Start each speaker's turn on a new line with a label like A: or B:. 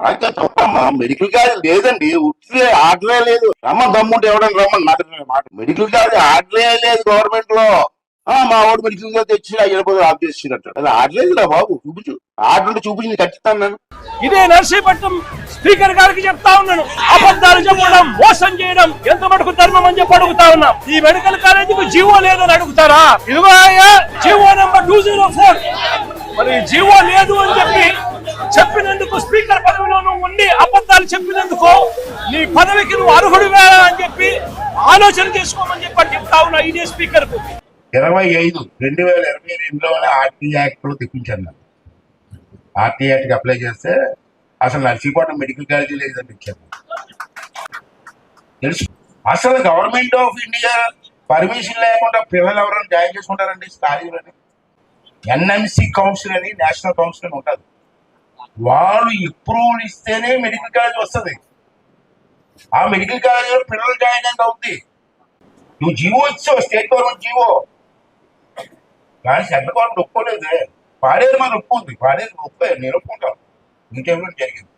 A: అయితే తప్పమ్మా, medical college లేదండి, ఉట్టిదే ఆర్డరే లేదు. దమ్ముంటే ఎవడని రమ్మని మాట. మెడికల్ కాలేజ్ ఆర్డరే లేదు గవర్నమెంట్ లో. మా వాడు మెడికల్ కాలేజ్ తెచ్చి 5 ఆఫ్ చేసినట్టు. అది ఆడలేదురా బాబు, చూపించు. ఆర్డర్ చూపించి నేను కట్టిస్తాను నేను.
B: ఇదే నర్సీపట్నం స్పీకర్ గారికి చెప్తా ఉన్నాను, అబద్ధాలు చెప్పడం, మోసం చేయడం ఎంత మటుకు ధర్మం అని చెప్పి అడుగుతా ఉన్నాం. ఈ మెడికల్ కాలేజీకి జీవో లేదని అడుగుతారా? ఇదిగో జీవో నెంబర్ 204. మరి జీవో లేదు అని చెప్పినందుకు, స్పీకర్ పదవిలో నువ్వు ఉండి అబద్ధాలు చెప్పినందుకు నీ పదవికి నువ్వు అర్హుడు వేరా అని చెప్పి ఆలోచన చేసుకోమని చెప్పి చెప్తా ఉన్నా ఇదే స్పీకర్ కు.
A: 2022లోనే ఆర్టీ యాక్ట్ లో తెప్పించాను. ఆర్టీ యాక్ట్ కి అప్లై చేస్తే అసలు నర్సీపట్నం మెడికల్ కాలేజీ లేదని ఇచ్చాను. తెలుసు, అసలు గవర్నమెంట్ ఆఫ్ ఇండియా పర్మిషన్ లేకుండా పిల్లలు ఎవరైనా జాయిన్ చేసుకుంటారండి కాలేజీలని? ఎన్ఎంసి కౌన్సిల్ అని, నేషనల్ కౌన్సిల్ అని ఉంటుంది. వాళ్ళు అప్రూవల్ ఇస్తేనే మెడికల్ కాలేజ్ వస్తుంది. ఆ మెడికల్ కాలేజీలో పిల్లలు జాయిన్ అయితే అవుతుంది. నువ్వు జీవో ఇచ్చావు, స్టేట్ గవర్నమెంట్ జీవో, కానీ సెంట్రల్ గవర్నమెంట్ ఒప్పుకోలేదే. పాడేరు మన ఒప్పుకుంది, పాడేరు ఒప్పుకోలేదు, నేను ఒప్పుకుంటాను. ఇంకేమైనా జరిగింది.